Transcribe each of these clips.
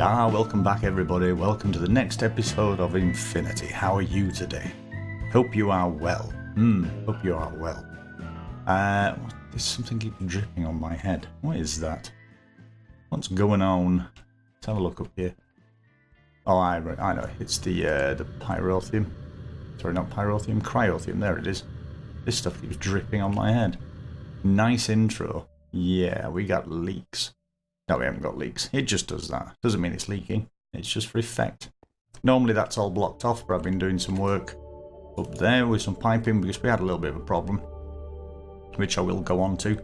Welcome back everybody, welcome to the next episode of Infinity. How are you today? Hope you are well. Hope you are well. There's something keeps dripping on my head. What is that? What's going on? Let's have a look up here. Oh, I know, it's the pyrotheum. Sorry, not pyrotheum, cryotheum, there it is. This stuff keeps dripping on my head. Nice intro. Yeah, we got leaks. No, we haven't got leaks. It just does that. Doesn't mean it's leaking. It's just for effect. Normally that's all blocked off, but I've been doing some work up there with some piping because we had a little bit of a problem, which I will go on to.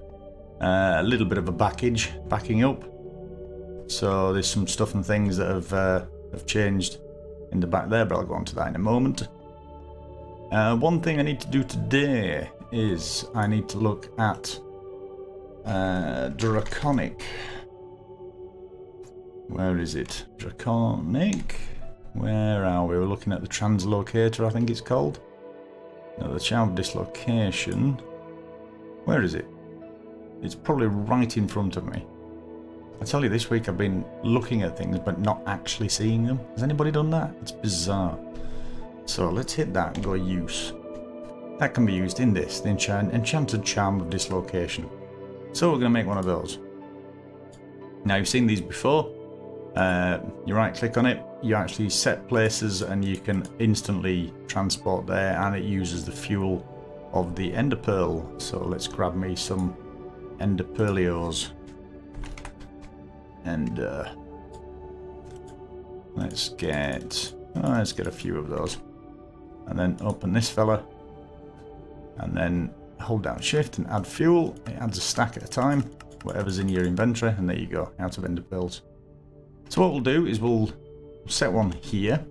A little bit of a backing up. So there's some stuff and things that have changed in the back there, but I'll go on to that in a moment. One thing I need to do today is I need to look at Draconic. Where is it? Draconic. Where are we? We're looking at the translocator, I think it's called. No, the child dislocation. Where is it? It's probably right in front of me. I tell you, this week I've been looking at things but not actually seeing them. Has anybody done that? It's bizarre. So let's hit that and go use. That can be used in this, the enchanted charm of dislocation. So we're going to make one of those. Now you've seen these before. You right click on it, you actually set places and you can instantly transport there, and it uses the fuel of the ender pearl. So let's grab me some ender pearlios and let's get a few of those, and then open this fella and then hold down shift and add fuel. It adds a stack at a time, whatever's in your inventory, and there you go, out of ender pearls. So what we'll do is we'll set one here.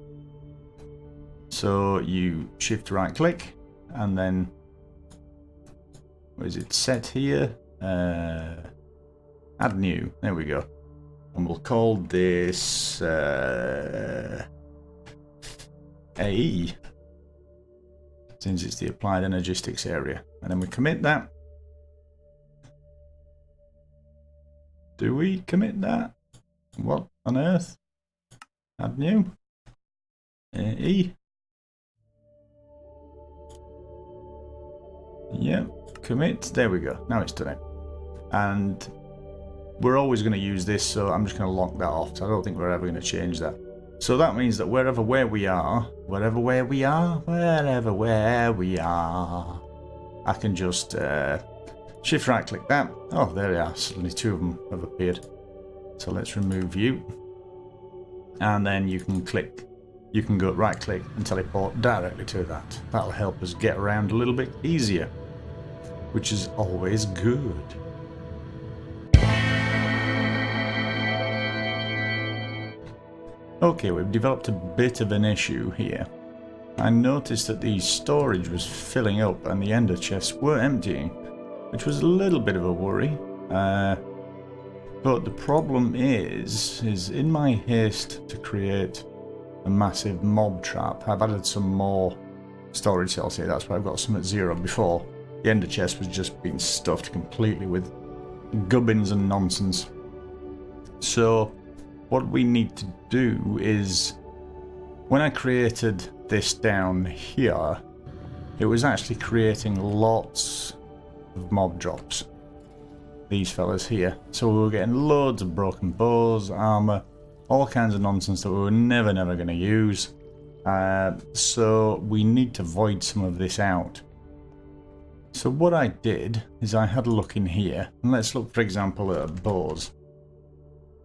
So you shift right click and then, where is it, set here, add new, there we go. And we'll call this AE, since it's the applied energistics area. And then we commit that. Do we commit that? What on earth? Add new. E. Yep, commit. There we go. Now it's done it. And we're always going to use this, so I'm just going to lock that off. So I don't think we're ever going to change that. So that means that wherever we are, I can just shift right click that. Oh, there they are. Suddenly two of them have appeared. So let's remove you. And then you can go right click and teleport directly to that. That'll help us get around a little bit easier, which is always good. Okay, we've developed a bit of an issue here. I noticed that the storage was filling up and the ender chests were emptying, which was a little bit of a worry. But the problem is in my haste to create a massive mob trap, I've added some more storage cells here. That's why I've got some at 0 before. The ender chest was just being stuffed completely with gubbins and nonsense. So what we need to do is, when I created this down here, it was actually creating lots of mob drops. These fellas here. So we were getting loads of broken bows, armor, all kinds of nonsense that we were never going to use. So we need to void some of this out. So what I did is I had a look in here, and let's look, for example, at bows.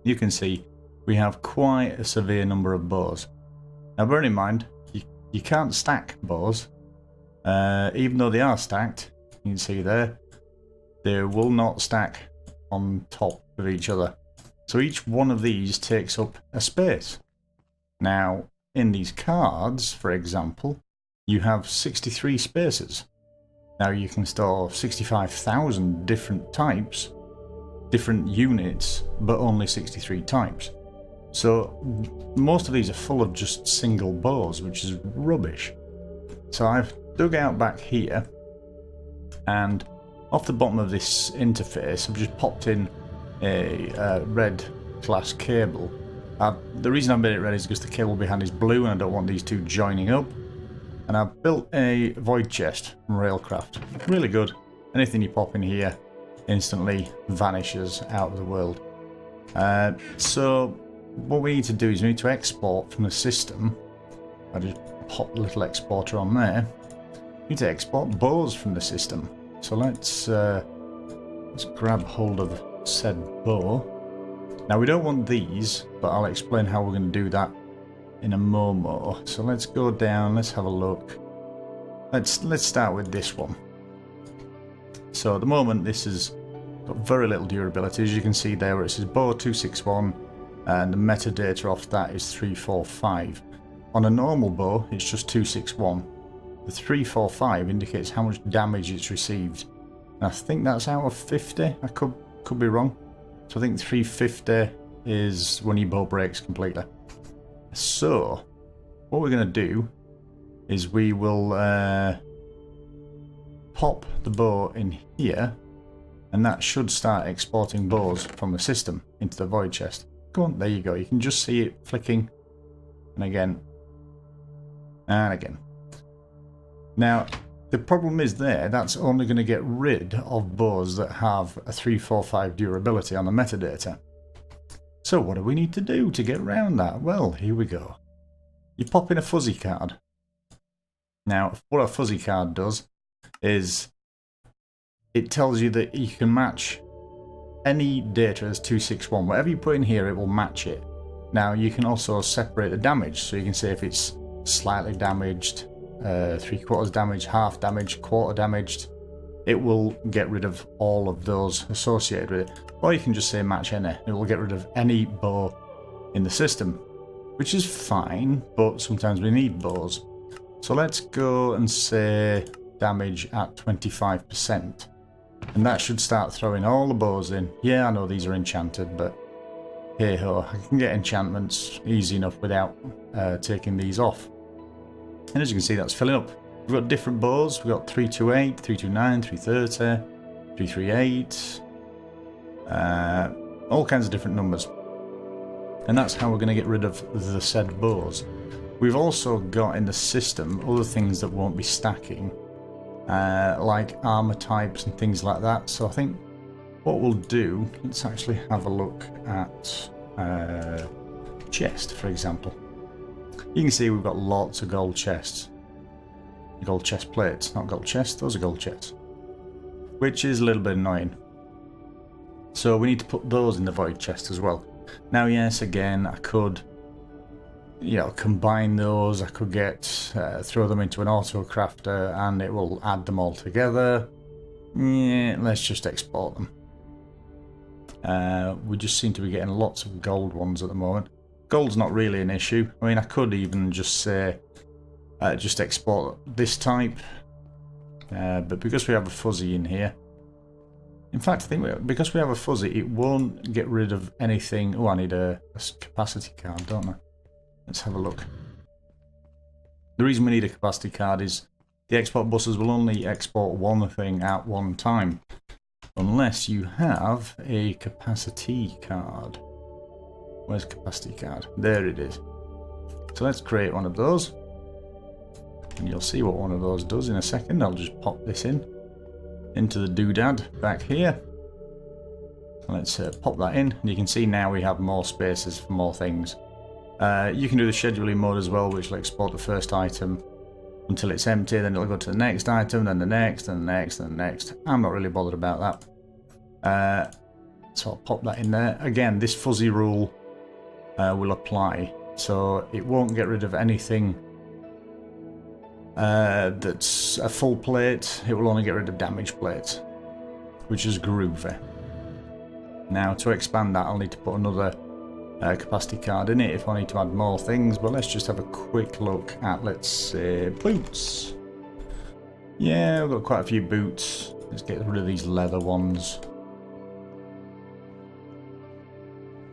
You can see we have quite a severe number of bows. Now bear in mind, you can't stack bows. Even though they are stacked, you can see there, they will not stack on top of each other. So each one of these takes up a space. Now, in these cards, for example, you have 63 spaces. Now you can store 65,000 different types, different units, but only 63 types. So most of these are full of just single bows, which is rubbish. So I've dug out back here, and off the bottom of this interface I've just popped in a red glass cable The reason I made it red is because the cable behind is blue and I don't want these two joining up. And I've built a void chest from Railcraft. Really good. Anything you pop in here instantly vanishes out of the world. So what we need to do is we need to export from the system. I just pop the little exporter on there. We need to export bows from the system. So let's grab hold of said bow. Now we don't want these, but I'll explain how we're going to do that in a moment. So let's go down, let's have a look. Let's start with this one. So at the moment this has got very little durability, as you can see there where it says bow 261 and the metadata off that is 345. On a normal bow it's just 261. The 345 indicates how much damage it's received. And I think that's out of 50, I could be wrong. So I think 350 is when your bow breaks completely. So what we're going to do is we will pop the bow in here, and that should start exporting bows from the system into the void chest. Go on, there you go. You can just see it flicking, and again, and again. Now the problem is that's only going to get rid of bows that have a 345 durability on the metadata. So what do we need to do to get around that? Well, here we go. You pop in a fuzzy card. Now, what a fuzzy card does is it tells you that you can match any data as 261. Whatever you put in here, it will match it. Now, you can also separate the damage. So you can say if it's slightly damaged, 3/4 damaged, half damaged, quarter damaged. It will get rid of all of those associated with it. Or you can just say match any. It will get rid of any bow in the system, which is fine, but sometimes we need bows. So let's go and say damage at 25%. And that should start throwing all the bows in. Yeah, I know these are enchanted, but hey ho, I can get enchantments easy enough without taking these off. And as you can see, that's filling up. We've got different bows. We've got 328, 329, 330, 338, all kinds of different numbers. And that's how we're going to get rid of the said bows. We've also got in the system other things that won't be stacking, like armor types and things like that. So I think what we'll do, let's actually have a look at chest, for example. You can see we've got lots of gold chests. Gold chest plates, not gold chests, those are gold chests. Which is a little bit annoying. So we need to put those in the void chest as well. Now yes, again, I could, combine those. I could throw them into an auto crafter and it will add them all together. Yeah, let's just export them. We just seem to be getting lots of gold ones at the moment. Gold's not really an issue. I mean, I could even just say, just export this type. But because we have a fuzzy in here, in fact, I think because we have a fuzzy, it won't get rid of anything. Oh, I need a capacity card, don't I? Let's have a look. The reason we need a capacity card is the export buses will only export one thing at one time, unless you have a capacity card. Where's capacity card? There it is. So let's create one of those. And you'll see what one of those does in a second. I'll just pop this into the doodad back here. Let's pop that in. And you can see now we have more spaces for more things. You can do the scheduling mode as well, which will export the first item until it's empty. Then it'll go to the next item, then the next, and the next, and the next. I'm not really bothered about that. So I'll pop that in there. Again, this fuzzy rule will apply. So it won't get rid of anything that's a full plate. It will only get rid of damage plates, which is groovy. Now to expand that, I'll need to put another capacity card in it if I need to add more things, but let's just have a quick look at, let's say, boots. Yeah, we've got quite a few boots. Let's get rid of these leather ones.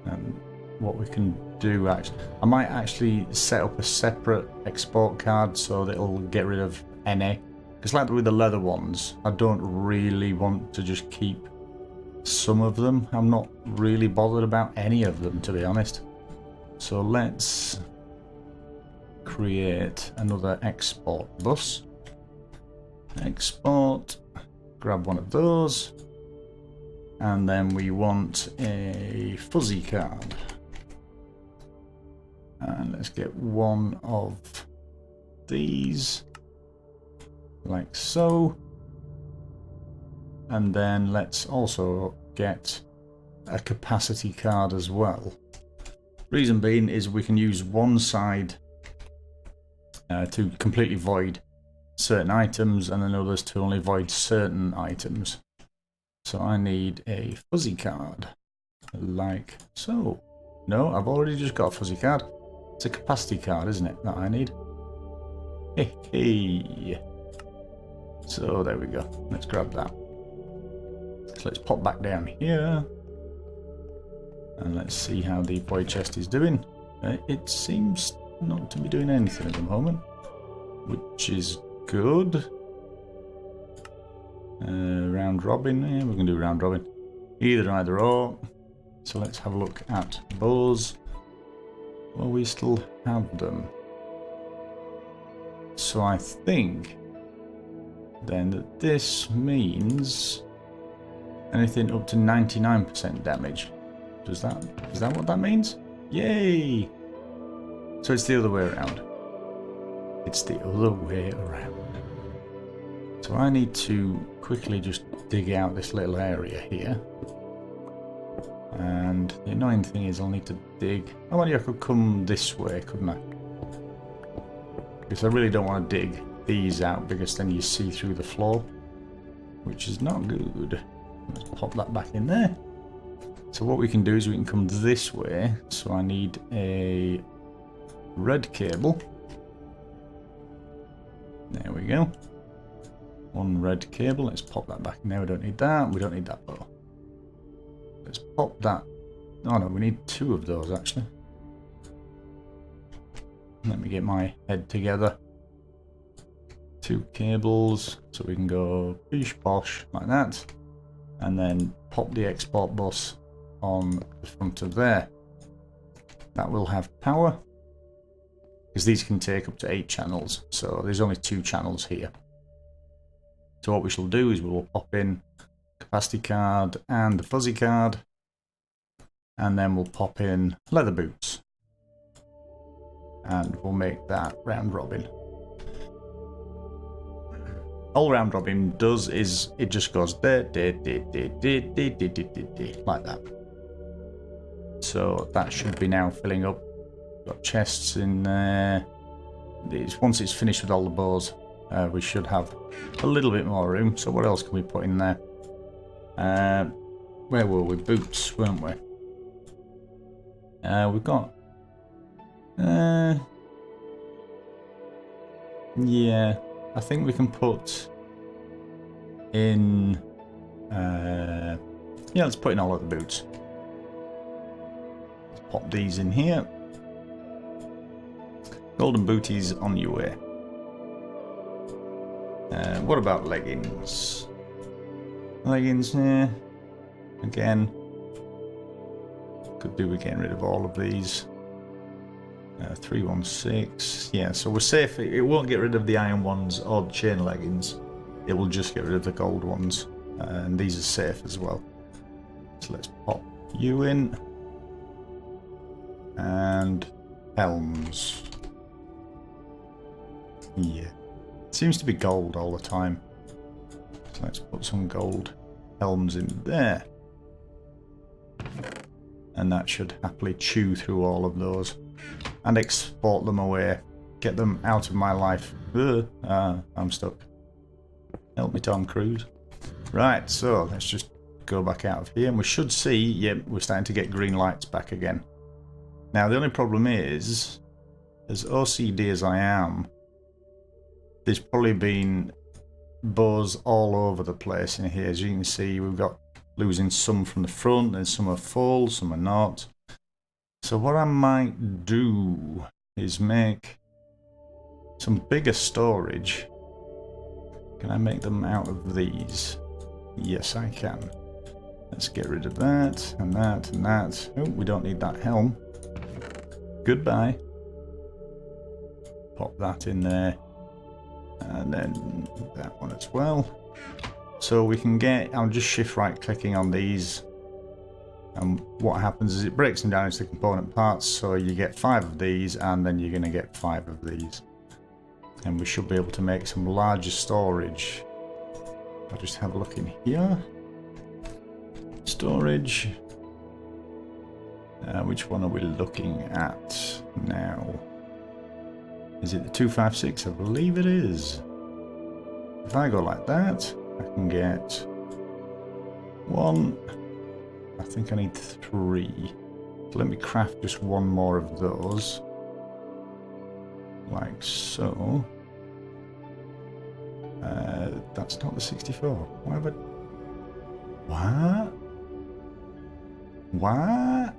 And what we can do, actually, I might actually set up a separate export card so that it'll get rid of any, because like with the leather ones, I don't really want to just keep some of them. I'm not really bothered about any of them, to be honest. So let's create another export bus. Export, grab one of those, and then we want a fuzzy card. And let's get one of these, like so. And then let's also get a capacity card as well. Reason being is we can use one side to completely void certain items and then others to only void certain items. So I need a fuzzy card, like so. No, I've already just got a fuzzy card. It's a capacity card, isn't it, that I need? Hey, hey. So there we go. Let's grab that. So let's pop back down here. And let's see how the void chest is doing. It seems not to be doing anything at the moment, which is good. Round robin, yeah, we can do round robin. Either or. So let's have a look at bows. Well, we still have them. So I think then that this means anything up to 99% damage. Is that what that means? Yay! So it's the other way around. It's the other way around. So I need to quickly just dig out this little area here. And the annoying thing is I'll need to dig... Oh, well, I could come this way, couldn't I? Because I really don't want to dig these out because then you see through the floor, which is not good. Let's pop that back in there. So what we can do is we can come this way. So I need a red cable. There we go. One red cable. Let's pop that back in there. We don't need that. We don't need that bow. Let's pop that. Oh no, we need two of those actually. Let me get my head together. Two cables. So we can go bish bosh like that. And then pop the export bus on the front of there. That will have power. Because these can take up to 8 channels. So there's only 2 channels here. So what we shall do is we'll pop in capacity card and the fuzzy card. And then we'll pop in leather boots. And we'll make that round robin. All round robin does is it just goes like that. So that should be now filling up. Got chests in there. Once it's finished with all the bows, we should have a little bit more room. So what else can we put in there? Where were we? Boots, weren't we? We've got... yeah, I think we can put in... yeah, let's put in all of the boots. Let's pop these in here. Golden booties on your way. What about leggings? Leggings, yeah. Again, could do with getting rid of all of these. 316. Yeah, so we're safe. It won't get rid of the iron ones or the chain leggings. It will just get rid of the gold ones. And these are safe as well. So let's pop you in. And helms. Yeah. It seems to be gold all the time. So let's put some gold helms in there. And that should happily chew through all of those. And export them away. Get them out of my life. I'm stuck. Help me, Tom Cruise. Right, so let's just go back out of here. And we should see, yep, we're starting to get green lights back again. Now, the only problem is, as OCD as I am, there's probably been bows all over the place in here. As you can see, we've got losing some from the front, and some are full, some are not. So what I might do is make some bigger storage. Can I make them out of these? Yes, I can. Let's get rid of that, and that, and that. Oh, we don't need that helm. Goodbye. Pop that in there. And then that one as well. So we can get, I'm just shift right clicking on these. And what happens is it breaks them down into component parts. So you get 5 of these and then you're going to get 5 of these. And we should be able to make some larger storage. I'll just have a look in here. Storage. Which one are we looking at now? Is it the 256? I believe it is. If I go like that, I can get 1. I think I need 3. So let me craft just 1 more of those. Like so. That's not the 64. Why have I... What? What?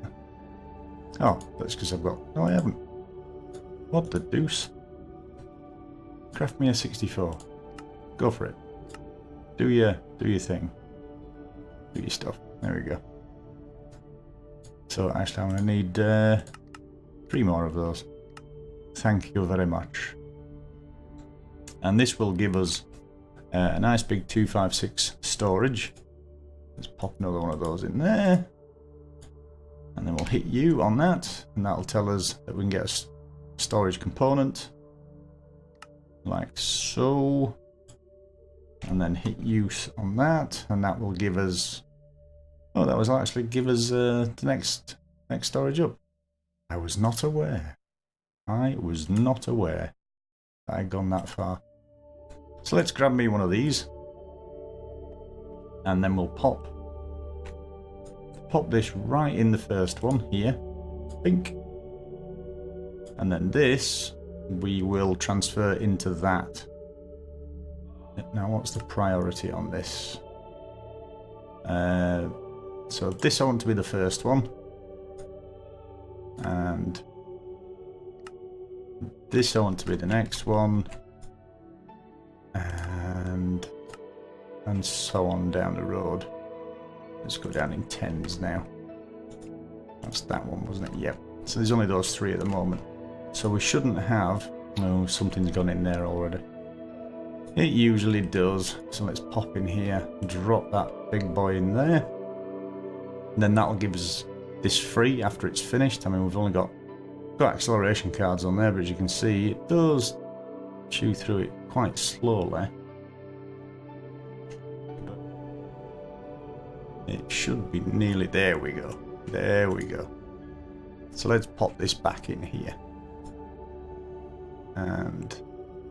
Oh, that's because I've got... No, I haven't. What the deuce? Craft me a 64. Go for it. Do your thing. Do your stuff. There we go. So actually I'm going to need 3 more of those. Thank you very much. And this will give us a nice big 256 storage. Let's pop another one of those in there. And then we'll hit U on that. And that'll tell us that we can get a storage component. Like so. And then hit use on that. And that will give us... Oh, that will actually give us the next storage up. I was not aware. I was not aware that I'd gone that far. So let's grab me one of these. And then we'll pop this right in the first one here. Pink. And then this we will transfer into that. Now what's the priority on this? So this I want to be the first one. And this I want to be the next one. And so on down the road. Let's go down in 10s now. That's that one, wasn't it? Yep. So there's only those 3 at the moment. So we shouldn't have... Oh, something's gone in there already. It usually does. So let's pop in here, drop that big boy in there. And then that'll give us this free after it's finished. I mean, we've only got acceleration cards on there, but as you can see, it does chew through it quite slowly. It should be nearly... There we go. There we go. So let's pop this back in here. And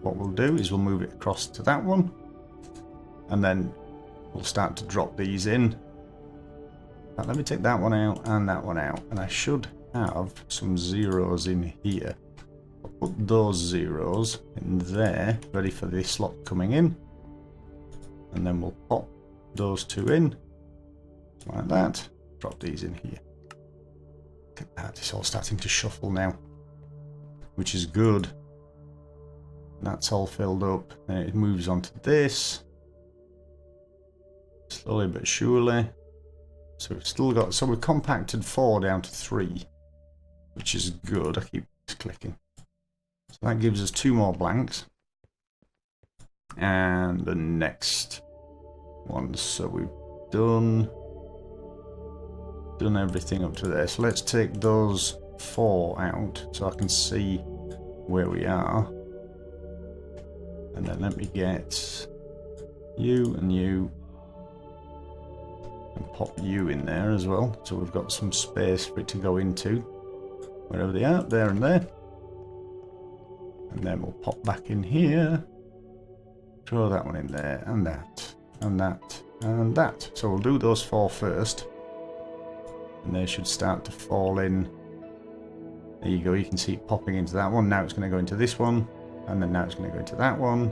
what we'll do is we'll move it across to that one. And then we'll start to drop these in. Now, let me take that one out and that one out. And I should have some zeros in here. I'll put those zeros in there, ready for this slot coming in. And then we'll pop those 2 in. Like that. Drop these in here. Look at that. It's all starting to shuffle now. Which is good. That's all filled up. Then it moves on to this. Slowly but surely. So we've still got... So we've compacted 4 down to 3. Which is good. I keep clicking. So that gives us 2 more blanks. And the next one. So we've done everything up to there. So let's take those 4 out so I can see where we are. And then let me get you and you. And pop you in there as well. So we've got some space for it to go into. Wherever they are, there and there. And then we'll pop back in here. Throw that one in there, and that, and that, and that. So we'll do those 4 first. And they should start to fall in. There you go, you can see it popping into that one. Now it's going to go into this one. And then now it's going to go into that one.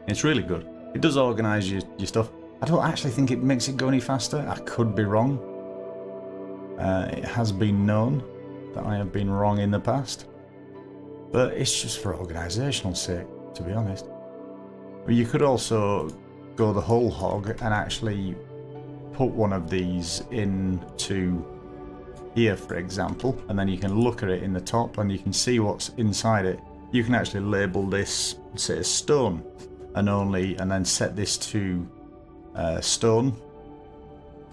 It's really good. It does organise your stuff. I don't actually think it makes it go any faster. I could be wrong. It has been known that I have been wrong in the past. But it's just for organisational sake, to be honest. But you could also go the whole hog and actually put one of these into here, for example, and then you can look at it in the top and you can see what's inside it. You can actually label this, say, stone, and then set this to stone.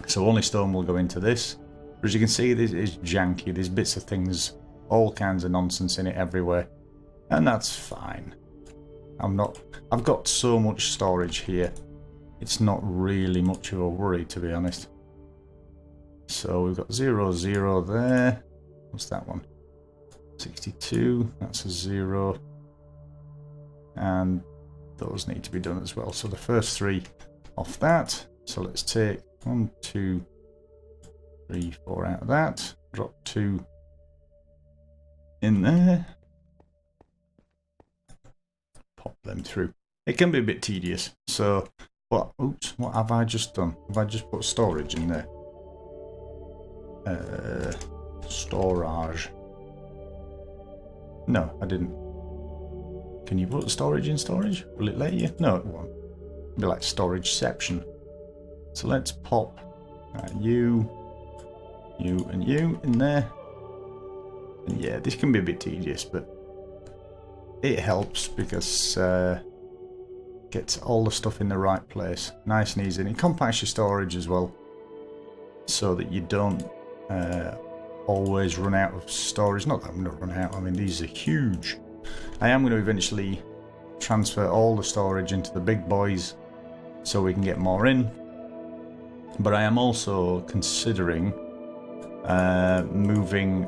So only stone will go into this. But as you can see, this is janky. There's bits of things, all kinds of nonsense in it everywhere, and that's fine. I've got so much storage here. It's not really much of a worry, to be honest. So we've got 0, 0 there. What's that one? 62. That's a 0. And those need to be done as well. So the first 3 off that. So let's take 1, 2, 3, 4 out of that. Drop 2 in there. Pop them through. It can be a bit tedious. So what have I just done? Have I just put storage in there? Storage. No, I didn't. Can you put storage in storage? Will it let you? No, it won't. It'll be like storageception. So let's pop you, and you in there. And yeah, this can be a bit tedious, but it helps because gets all the stuff in the right place, nice and easy, and it compacts your storage as well, so that you don't always run out of storage. Not that I'm going to run out. I mean, these are huge. I am going to eventually transfer all the storage into the big boys so we can get more in. But I am also considering moving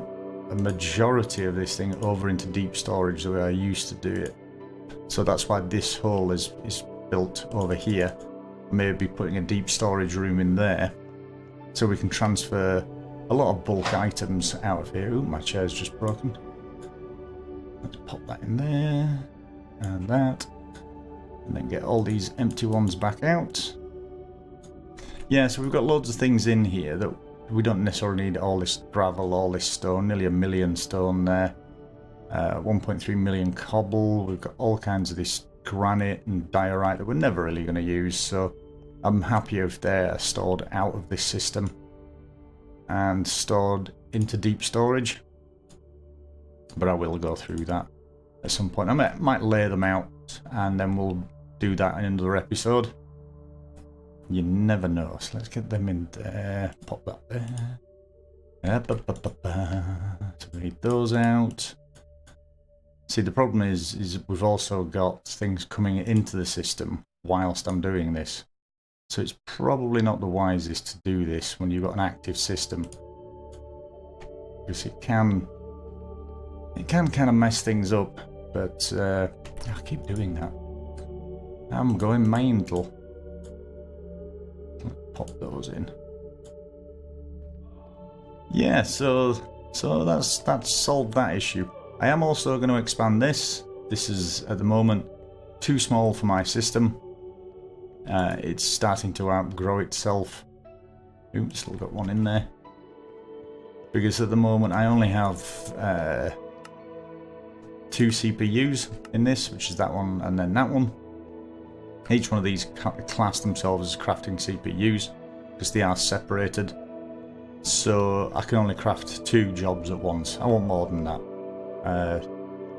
a majority of this thing over into deep storage the way I used to do it. So that's why this hole is built over here. Maybe putting a deep storage room in there so we can transfer a lot of bulk items out of here. Ooh, my chair's just broken. Let's pop that in there, and that, and then get all these empty ones back out. Yeah, so we've got loads of things in here that we don't necessarily need. All this gravel, all this stone, nearly 1 million stone there, 1.3 million cobble. We've got all kinds of this granite and diorite that we're never really going to use, so I'm happy if they're stored out of this system and stored into deep storage. But I will go through that at some point. I might lay them out and then we'll do that in another episode. You never know. So let's get them in there. Pop that there. So read those out. See, the problem is we've also got things coming into the system whilst I'm doing this. So it's probably not the wisest to do this when you've got an active system, because it can kind of mess things up. But I keep doing that. I'm going mental. Pop those in. Yeah, so that's solved that issue. I am also going to expand this. This is at the moment too small for my system. It's starting to outgrow itself. Oops, still got one in there. Because at the moment I only have 2 CPUs in this, which is that one and then that one. Each one of these class themselves as crafting CPUs because they are separated. So I can only craft 2 jobs at once. I want more than that.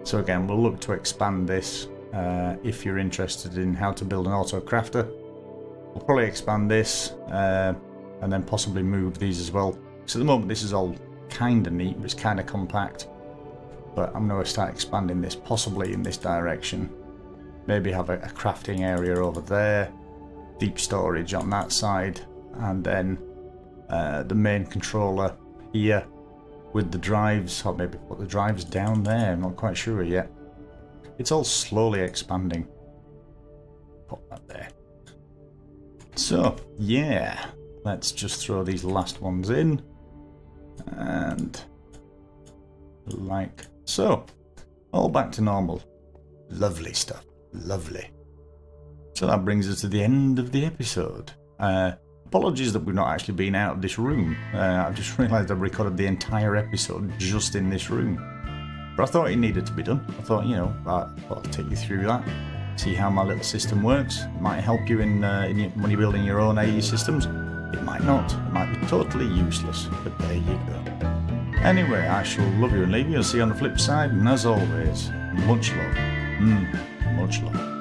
So again, we'll look to expand this. If you're interested in how to build an auto crafter, we'll probably expand this and then possibly move these as well. So at the moment this is all kind of neat, but it's kind of compact. But I'm going to start expanding this possibly in this direction. Maybe have a crafting area over there, deep storage on that side, and then the main controller here with the drives, or maybe put the drives down there. I'm not quite sure yet. It's all slowly expanding. Put that there. So, yeah, let's just throw these last ones in. And like so. All back to normal. Lovely stuff. Lovely. So that brings us to the end of the episode. Apologies that we've not actually been out of this room. I've just realised I've recorded the entire episode just in this room. But I thought it needed to be done. I thought, you know, I'll take you through that. See how my little system works. It might help you when you're building your own AE systems. It might not. It might be totally useless. But there you go. Anyway, I shall love you and leave you and see you on the flip side, and as always, much love. Much love.